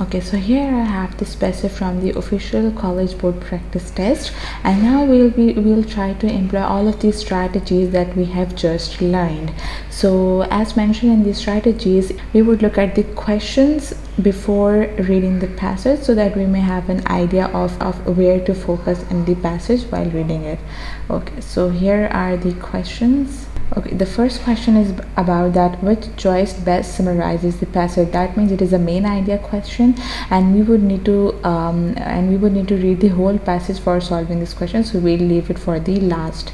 Okay, so here I have the specific from the official college board practice test, and now we'll try to employ all of these strategies that we have just learned. So as mentioned in these strategies, we would look at the questions before reading the passage so that we may have an idea of where to focus in the passage while reading it. Okay, so here are the questions. Okay, the first question is about that which choice best summarizes the passage. That means it is a main idea question, and we would need to read the whole passage for solving this question, so we'll leave it for the last.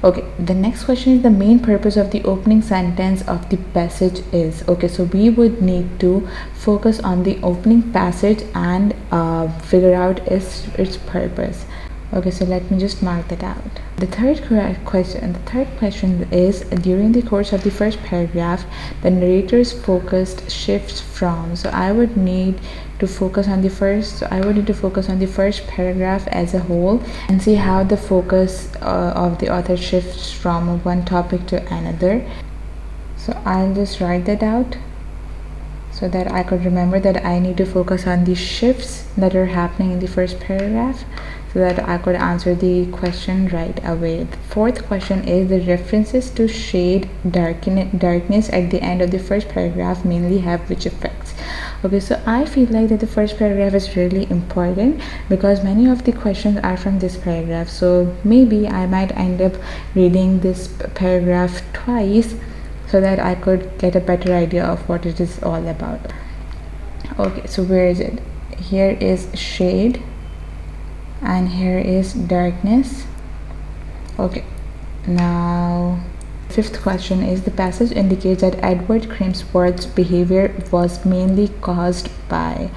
Okay, the next question is the main purpose of the opening sentence of the passage is. Okay, so we would need to focus on the opening passage and figure out its purpose. Okay, so let me just mark that out. The third question is, during the course of the first paragraph, the narrator's focus shifts from. So I would need to focus on the first paragraph as a whole and see how the focus of the author shifts from one topic to another. So I'll just write that out so that I could remember that I need to focus on the shifts that are happening in the first paragraph, so that I could answer the question right away. The fourth question is, the references to shade darkness at the end of the first paragraph mainly have which effects? Okay, so I feel like that the first paragraph is really important because many of the questions are from this paragraph. So maybe I might end up reading this paragraph twice so that I could get a better idea of what it is all about. Okay, so where is it? Here is shade and here is darkness. Okay, now fifth question is, the passage indicates that Edward Crimsworth's behavior was mainly caused by.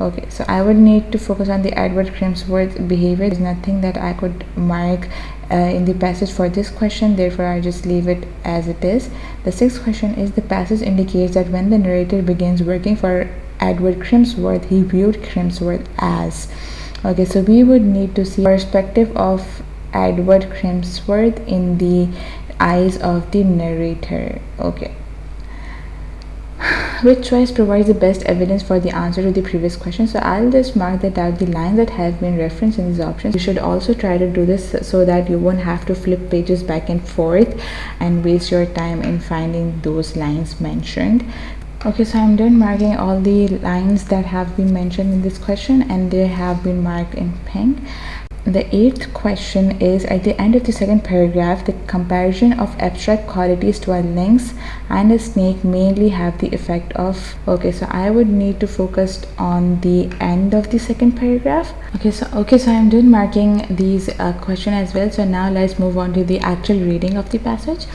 Okay, so I would need to focus on the Edward Crimsworth behavior. There's nothing that I could mark in the passage for this question, therefore I just leave it as it is. The sixth question is, the passage indicates that when the narrator begins working for Edward Crimsworth, he viewed Crimsworth as. Okay, so we would need to see perspective of Edward Crimsworth in the eyes of the narrator. Okay, which choice provides the best evidence for the answer to the previous question? So I'll just mark that out, the lines that have been referenced in these options. You should also try to do this so that you won't have to flip pages back and forth and waste your time in finding those lines mentioned. Okay, so I'm done marking all the lines that have been mentioned in this question, and they have been marked in pink. The eighth question is, at the end of the second paragraph, the comparison of abstract qualities to a lynx and a snake mainly have the effect of. Okay, so I would need to focus on the end of the second paragraph. Okay, so I'm done marking these question as well. So now let's move on to the actual reading of the passage.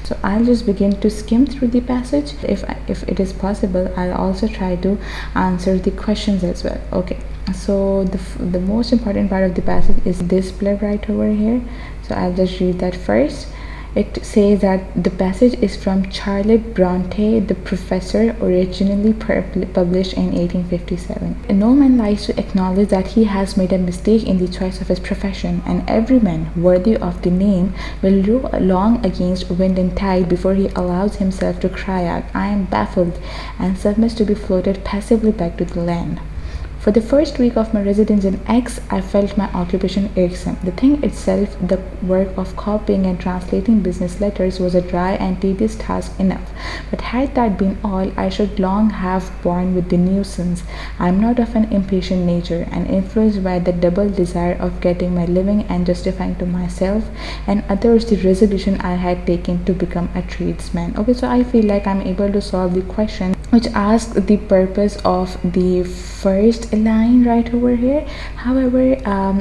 So I'll just begin to skim through the passage. If it is possible, I'll also try to answer the questions as well. Okay, so the most important part of the passage is this blurb right over here. So I'll just read that first. It says that the passage is from Charlotte Bronte, the Professor, originally published in 1857. No man likes to acknowledge that he has made a mistake in the choice of his profession, and every man worthy of the name will row along against wind and tide before he allows himself to cry out, "I am baffled," and submits to be floated passively back to the land. For the first week of my residence in X, I felt my occupation irksome. The thing itself, the work of copying and translating business letters, was a dry and tedious task enough. But had that been all, I should long have borne with the nuisance. I am not of an impatient nature, and influenced by the double desire of getting my living and justifying to myself and others the resolution I had taken to become a tradesman. Okay, so I feel like I'm able to solve the question which asks the purpose of the first line right over here. However,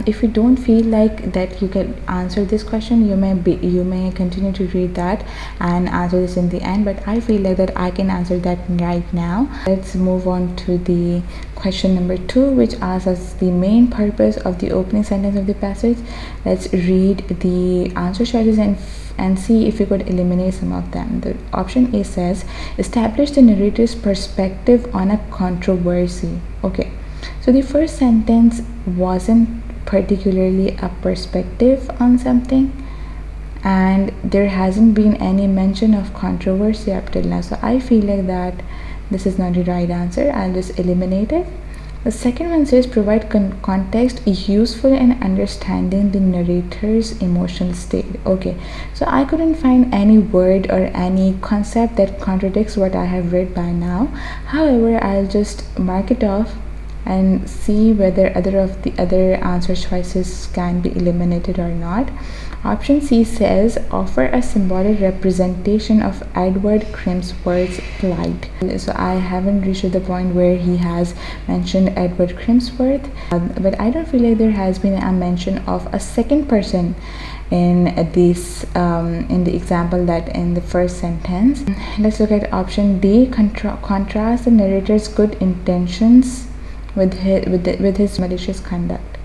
if you don't feel like that you can answer this question, you may continue to read that and answer this in the end, but I feel like that I can answer that right now. Let's move on to the question number 2, which asks us the main purpose of the opening sentence of the passage. Let's read the answer choices and see if we could eliminate some of them. The option A says, establish the narrator's perspective on a controversy. Okay, so the first sentence wasn't particularly a perspective on something, and there hasn't been any mention of controversy up till now. So I feel like that This is not the right answer. I'll just eliminate it. The second one says provide context useful in understanding the narrator's emotional state. Okay, so I couldn't find any word or any concept that contradicts what I have read by now. However, I'll just mark it off and see whether other of the other answer choices can be eliminated or not. Option C says offer a symbolic representation of Edward Crimsworth's plight. So I haven't reached the point where he has mentioned Edward Crimsworth, but I don't feel like there has been a mention of a second person in this in the example that in the first sentence. Let's look at option D. Contrast the narrator's good intentions with his malicious conduct.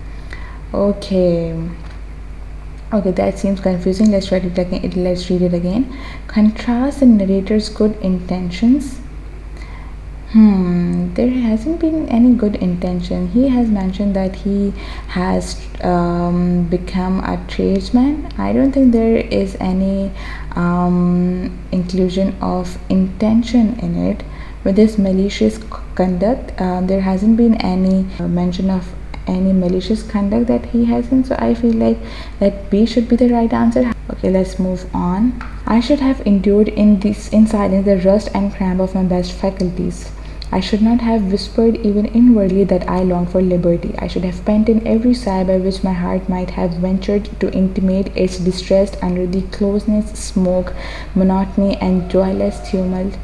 Okay, that seems confusing. Let's read it again. Contrast the narrator's good intentions. There hasn't been any good intention. He has mentioned that he has become a tradesman. I don't think there is any inclusion of intention in it. With this malicious conduct, there hasn't been any mention of any malicious conduct that he hasn't, so I feel like that B should be the right answer. Okay, let's move on. I should have endured in silence the rust and cramp of my best faculties. I should not have whispered even inwardly that I longed for liberty. I should have pent in every sigh by which my heart might have ventured to intimate its distress under the closeness, smoke, monotony, and joyless tumult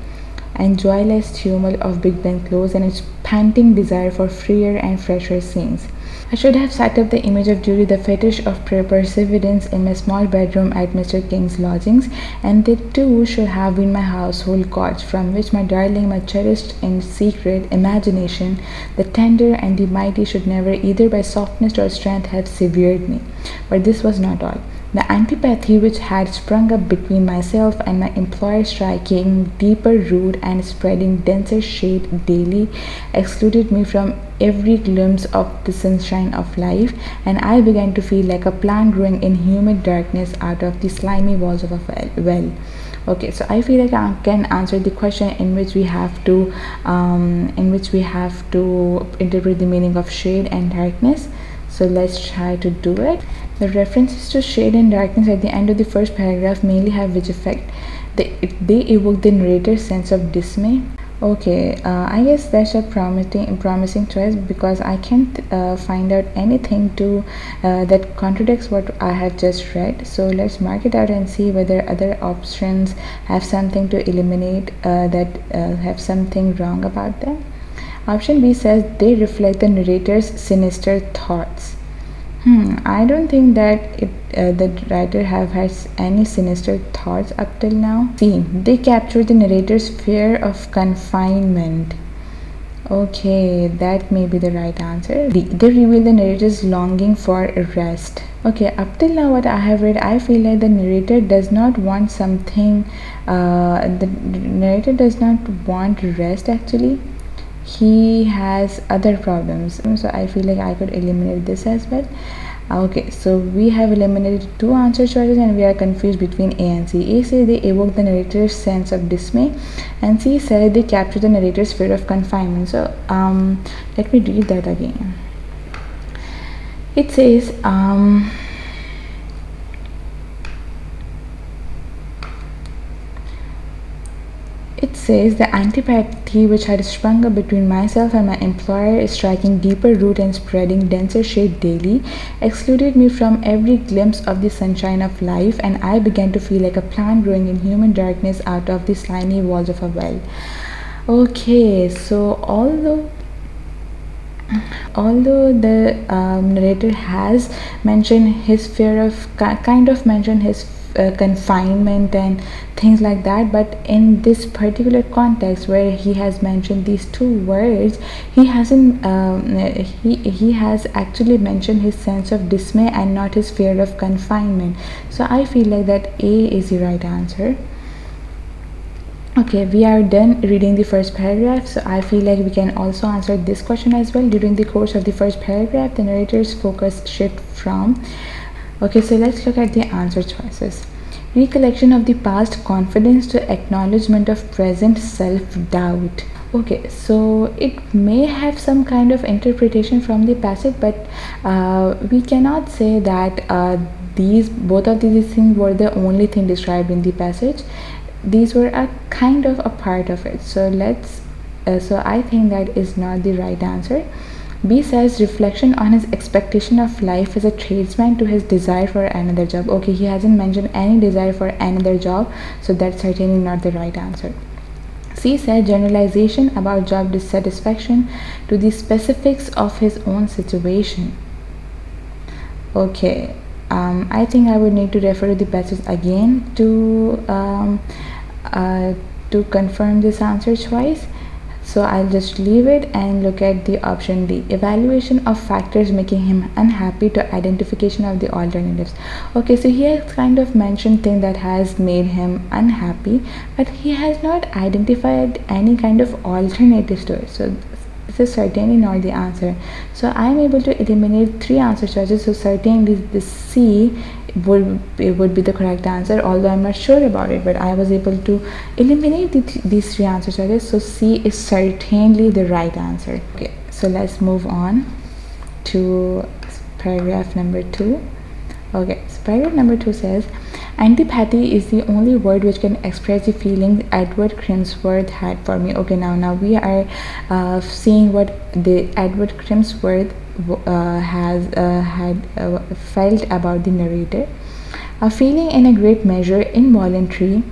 of Big Ben Close and its panting desire for freer and fresher scenes. I should have set up the image of duty, the fetish of perseverance, in my small bedroom at Mr. King's lodgings, and they too should have been my household gods, from which my darling, my cherished in secret imagination, the tender and the mighty, should never either by softness or strength have severed me. But this was not all. The antipathy which had sprung up between myself and my employer, striking deeper root and spreading denser shade daily, excluded me from every glimpse of the sunshine of life, and I began to feel like a plant growing in humid darkness out of the slimy walls of a well. Okay, so I feel like I can answer the question in which we have to interpret the meaning of shade and darkness. So let's try to do it. The references to shade and darkness at the end of the first paragraph mainly have which effect? They evoke the narrator's sense of dismay. Okay, I guess that's a promising choice, because I can't find out anything that contradicts what I have just read. So let's mark it out and see whether other options have something to eliminate that have something wrong about them. Option B says they reflect the narrator's sinister thoughts. I don't think that the writer have had any sinister thoughts up till now. C. They capture the narrator's fear of confinement. Okay, that may be the right answer. D. They reveal the narrator's longing for rest. Okay, up till now what I have read, I feel like the narrator does not want something. The narrator does not want rest actually. He has other problems, so I feel like I could eliminate this as well. Okay, so we have eliminated two answer choices and we are confused between A and C. A says they evoke the narrator's sense of dismay, and C said they capture the narrator's fear of confinement. So let me read that again. It says the antipathy which had sprung up between myself and my employer is striking deeper root and spreading denser shade daily, excluded me from every glimpse of the sunshine of life, and I began to feel like a plant growing in human darkness out of the slimy walls of a well. Okay, so although the narrator has mentioned his fear of mentioned his confinement and things like that, but in this particular context where he has mentioned these two words, he hasn't he has actually mentioned his sense of dismay and not his fear of confinement. So I feel like that A is the right answer. Okay, we are done reading the first paragraph, so I feel like we can also answer this question as well. During the course of the first paragraph, the narrator's focus shift from. Okay, so let's look at the answer choices. Recollection of the past, confidence to acknowledgement of present, self-doubt. Okay, so it may have some kind of interpretation from the passage, but we cannot say that these both of these things were the only thing described in the passage. These were a kind of a part of it. So so I think that is not the right answer. B says reflection on his expectation of life as a tradesman to his desire for another job. Okay, he hasn't mentioned any desire for another job, so that's certainly not the right answer. C said generalization about job dissatisfaction to the specifics of his own situation. Okay, I think I would need to refer to the passage again to confirm this answer choice. So I'll just leave it and look at the option D. Evaluation of factors making him unhappy to identification of the alternatives. Okay, so he has kind of mentioned things that has made him unhappy, but he has not identified any kind of alternatives to it. So this is certainly not the answer. So I am able to eliminate three answer choices. So certainly the C would be the correct answer, although I'm not sure about it, but I was able to eliminate these three answer choices. So C is certainly the right answer. Okay, so let's move on to paragraph number 2. Okay, so paragraph number 2 says antipathy is the only word which can express the feeling Edward Crimsworth had for me. Okay, now we are seeing what the Edward Crimsworth had felt about the narrator. A feeling in a great measure involuntary,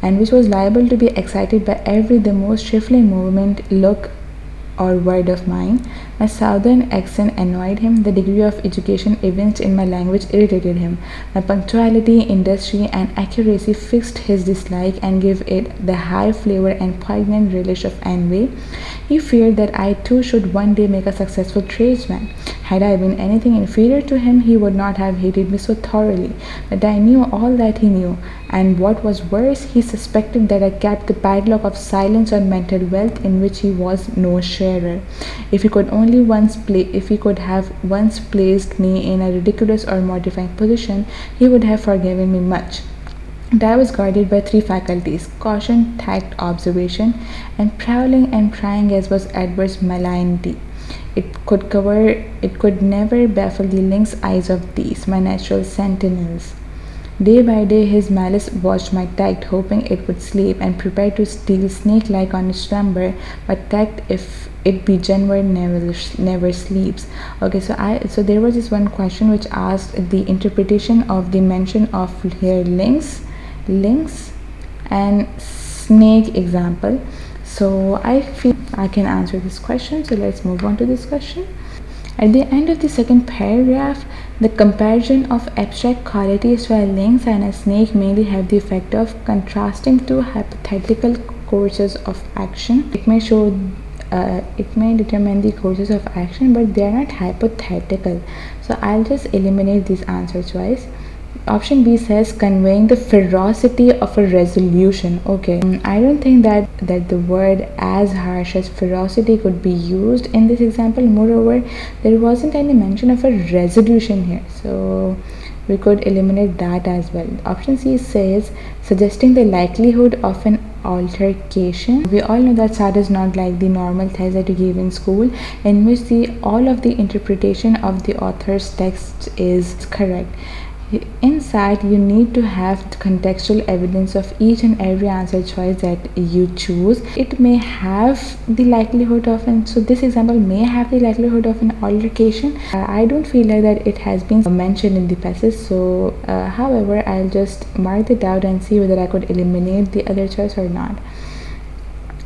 and which was liable to be excited by every the most trifling movement, look, or word of mine. My southern accent annoyed him. The degree of education evinced in my language irritated him. My punctuality, industry, and accuracy fixed his dislike and gave it the high flavor and poignant relish of envy. He feared that I too should one day make a successful tradesman. Had I been anything inferior to him, he would not have hated me so thoroughly. But I knew all that he knew, and what was worse, he suspected that I kept the padlock of silence on mental wealth in which he was no sharer. If he could have once placed me in a ridiculous or mortifying position, he would have forgiven me much. And I was guarded by three faculties: caution, tact, observation, and prowling and prying as was Edward's malignity. It could never baffle the lynx eyes of these, my natural sentinels. Day by day his malice watched my tact, hoping it would sleep, and prepared to steal snake-like on its slumber. But tact, if it be genuine, never sleeps. Okay, so there was this one question which asked the interpretation of the mention of here lynx, and snake example. So I feel I can answer this question. So let's move on to this question. At the end of the second paragraph, the comparison of abstract qualities to a lynx and a snake mainly have the effect of contrasting two hypothetical courses of action. It may determine the courses of action, but they are not hypothetical. So I'll just eliminate this answer choice. Option B says conveying the ferocity of a resolution. Okay, I don't think that the word as harsh as ferocity could be used in this example. Moreover, there wasn't any mention of a resolution here, so we could eliminate that as well. Option C says suggesting the likelihood of an altercation. We all know that SAT is not like the normal test that you give in school, in which all of the interpretation of the author's text is correct. Inside, you need to have contextual evidence of each and every answer choice that you choose. It may have the likelihood of so this example may have the likelihood of an altercation. I don't feel like that it has been mentioned in the passage. So however, I'll just mark it out and see whether I could eliminate the other choice or not.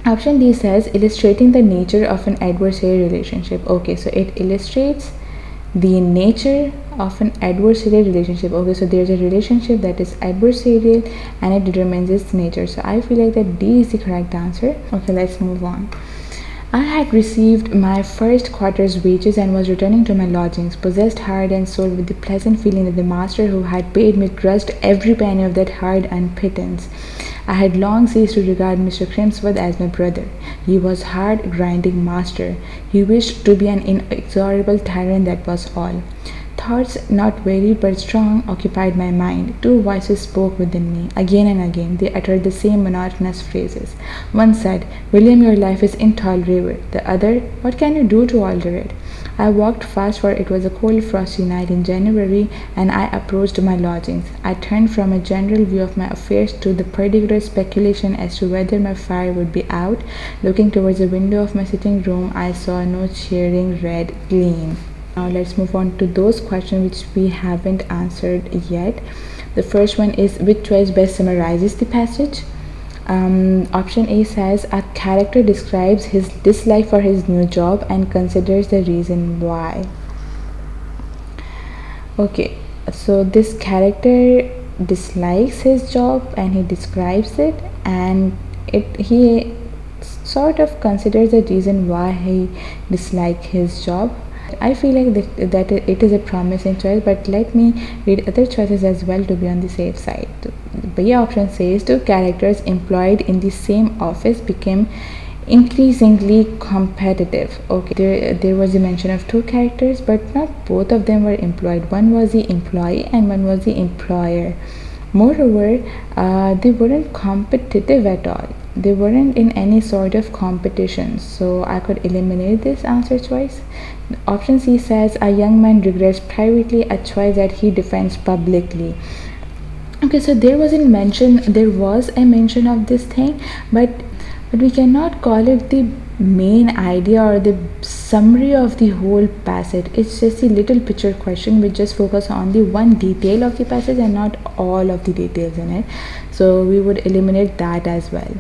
Option D says illustrating the nature of an adversarial relationship. Okay, so it illustrates the nature of an adversarial relationship. Okay, so there's a relationship that is adversarial and it determines its nature. So I feel like that D is the correct answer. Okay, let's move on. I had received my first quarter's wages and was returning to my lodgings, possessed heart and soul with the pleasant feeling that the master who had paid me grudged every penny of that hard-earned pittance. I had long ceased to regard Mr. Crimsworth as my brother. He was hard-grinding master. He wished to be an inexorable tyrant, that was all. thoughts, not varied but strong, occupied my mind. Two voices spoke within me. Again and again, they uttered the same monotonous phrases. One said, "William, your life is intolerable." The other, "What can you do to alter it?" I walked fast, for it was a cold, frosty night in January, and I approached my lodgings. I turned from a general view of my affairs to the particular speculation as to whether my fire would be out. Looking towards the window of my sitting room, I saw no cheering red gleam. Now let's move on to those questions which we haven't answered yet. The first one is, which choice best summarizes the passage? Option A says a character describes his dislike for his new job and considers the reason why. Okay, so this character dislikes his job and he describes it, and he sort of considers the reason why he dislikes his job. I feel like that it is a promising choice, but let me read other choices as well to be on the safe side. B option says, two characters employed in the same office became increasingly competitive. Okay, there was a mention of two characters, but not both of them were employed. One was the employee and one was the employer. Moreover, they weren't competitive at all. They weren't in any sort of competition, so I could eliminate this answer choice. Option C says a young man regrets privately a choice that he defends publicly. Okay, so there was a mention of this thing, but we cannot call it the main idea or the summary of the whole passage. It's just a little picture question which just focus on the one detail of the passage and not all of the details in it, so we would eliminate that as well.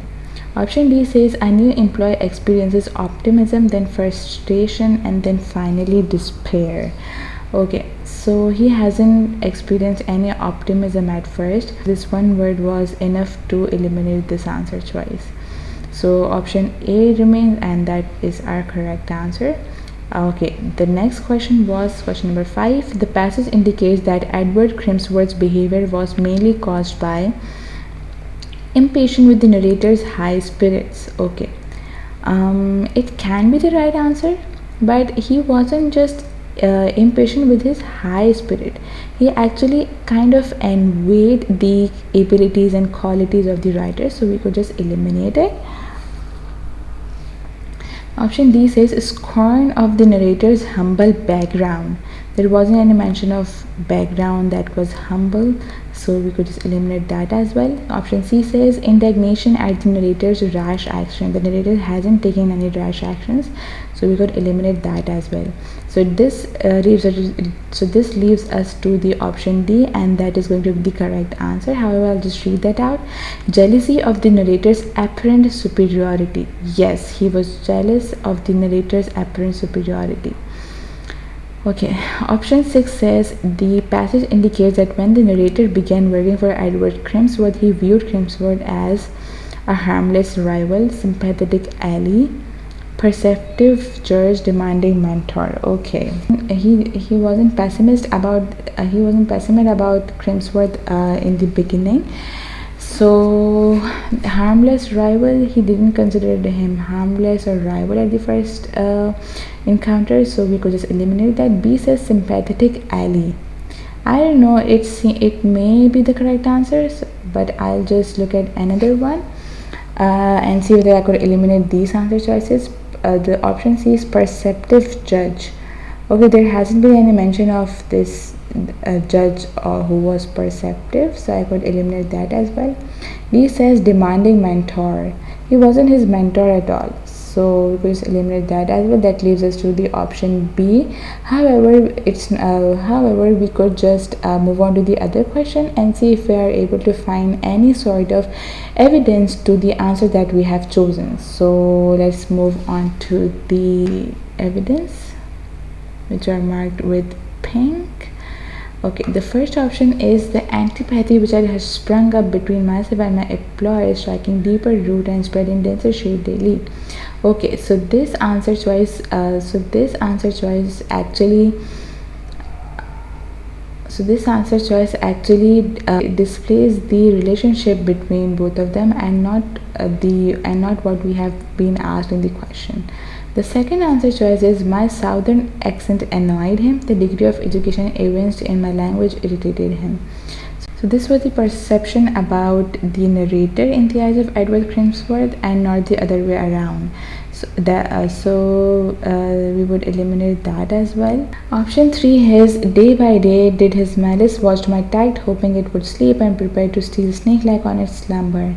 Option D says a new employee experiences optimism, then frustration, and then finally despair. Okay, so he hasn't experienced any optimism at first. This one word was enough to eliminate this answer choice. So option A remains, and that is our correct answer. Okay, the next question was question number 5. The passage indicates that Edward Crimsworth's behavior was mainly caused by impatient with the narrator's high spirits. Okay, it can be the right answer, but he wasn't just impatient with his high spirit. He actually kind of envied the abilities and qualities of the writer, so we could just eliminate it. Option D says scorn of the narrator's humble background. There wasn't any mention of background that was humble, so we could just eliminate that as well. Option C says indignation at the narrator's rash action. The narrator hasn't taken any rash actions, so we could eliminate that as well. So this leaves us to the option D, and that is going to be the correct answer. However, I'll just read that out. Jealousy of the narrator's apparent superiority. Yes, he was jealous of the narrator's apparent superiority. Okay, option 6 says the passage indicates that when the narrator began working for Edward Crimsworth, he viewed Crimsworth as a harmless rival, sympathetic ally, perceptive judge, demanding mentor. Okay, he wasn't pessimist about Crimsworth in the beginning. So harmless rival, he didn't consider him harmless or rival at the first encounter, so we could just eliminate that. B says sympathetic ally. I don't know, it may be the correct answers, but I'll just look at another one and see whether I could eliminate these answer choices. The option C is perceptive judge. Okay, there hasn't been any mention of this judge who was perceptive, so I could eliminate that as well. D says demanding mentor. He wasn't his mentor at all, so we could just eliminate that as well. That leaves us to the option B. However, we could just move on to the other question and see if we are able to find any sort of evidence to the answer that we have chosen. So let's move on to the evidence, which are marked with pink. Okay, the first option is the antipathy which has sprung up between myself and my employer is striking deeper root and spreading denser shade daily. Okay, so this answer choice actually displays the relationship between both of them and not what we have been asked in the question. The second answer choice is my southern accent annoyed him. The degree of education evinced in my language irritated him. So this was the perception about the narrator in the eyes of Edward Crimsworth and not the other way around. We would eliminate that as well. Option 3 is day by day did his malice watched my tide, hoping it would sleep and prepared to steal snake-like on its slumber.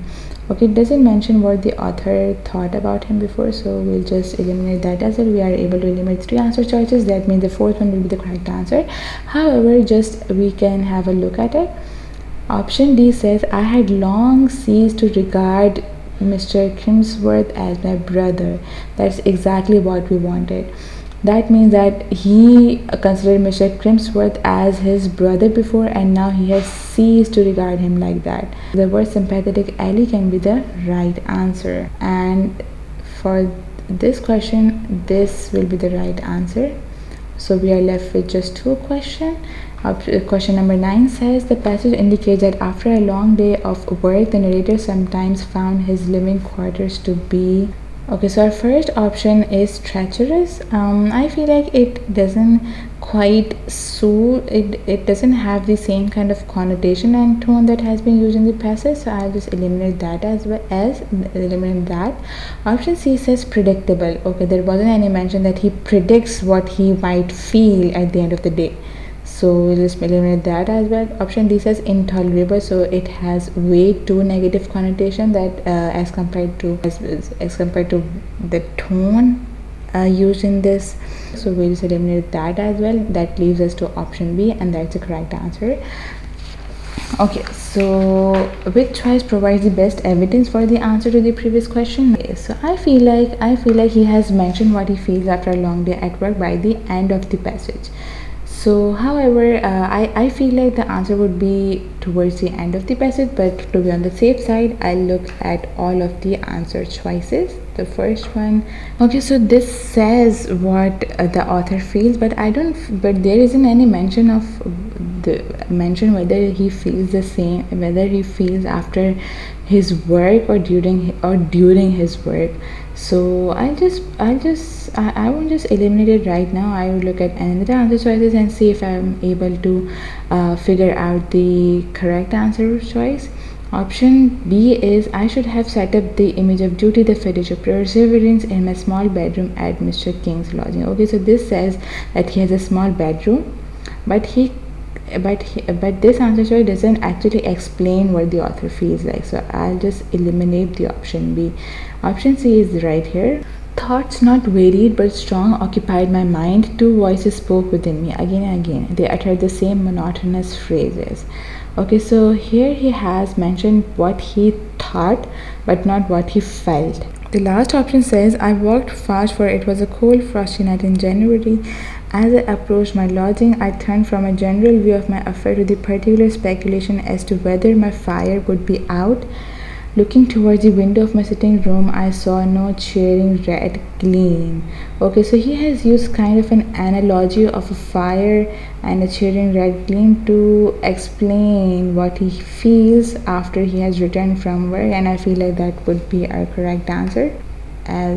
Okay, it doesn't mention what the author thought about him before, so we'll just eliminate that as well. We are able to eliminate 3 answer choices. That means the fourth one will be the correct answer. However, just we can have a look at it. Option D says, I had long ceased to regard Mr. Crimsworth as my brother. That's exactly what we wanted. That means that he considered Mr. Crimsworth as his brother before, and now he has ceased to regard him like that. The word sympathetic ally can be the right answer. And for this question, this will be the right answer. So we are left with just 2 questions. Question number 9 says, the passage indicates that after a long day of work, the narrator sometimes found his living quarters to be... Okay, so our first option is treacherous. I feel like it doesn't quite suit, it doesn't have the same kind of connotation and tone that has been used in the passage, so I'll just eliminate that as well as eliminate that. Option C says predictable. Okay, there wasn't any mention that he predicts what he might feel at the end of the day, so we'll just eliminate that as well. Option D says intolerable, so it has way too negative connotation that as compared to the tone used in this, so we'll just eliminate that as well. That leaves us to option B, and that's the correct answer. Okay, so which choice provides the best evidence for the answer to the previous question? Okay, so I feel like he has mentioned what he feels after a long day at work by the end of the passage. So however, I feel like the answer would be towards the end of the passage, but to be on the safe side, I'll look at all of the answer choices. The first one, okay, so this says what the author feels, but there isn't any mention of whether he feels the same, whether he feels after his work or during his work. So I won't just eliminate it right now. I will look at another answer choices and see if I'm able to figure out the correct answer choice. Option B is, I should have set up the image of duty, the fetish of perseverance, in my small bedroom at Mr. King's lodging. Okay, so this says that he has a small bedroom, but this answer choice doesn't actually explain what the author feels like, so I'll just eliminate the option B. Option C is right here. Thoughts not varied but strong occupied my mind. 2 voices spoke within me again and again. They uttered the same monotonous phrases. Okay, so here he has mentioned what he thought but not what he felt. The last option says, I walked fast, for it was a cold frosty night in January. As I approached my lodging, I turned from a general view of my affair to the particular speculation as to whether my fire would be out. Looking towards the window of my sitting room, I saw no cheering red gleam. Okay, so he has used kind of an analogy of a fire and a cheering red gleam to explain what he feels after he has returned from work, and I feel like that would be our correct answer.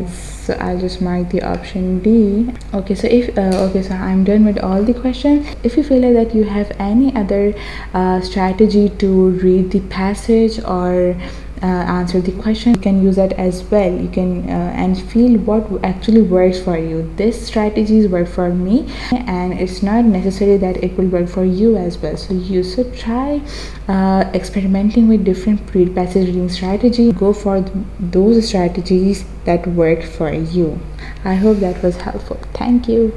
So I'll just mark the option D. Okay, so so I'm done with all the questions. If you feel like that you have any other strategy to read the passage or answer the question, you can use that as well. You can and feel what actually works for you. This strategies work for me, and it's not necessary that it will work for you as well. So you should try experimenting with different passage reading strategies. Go for those strategies that work for you. I hope that was helpful. Thank you.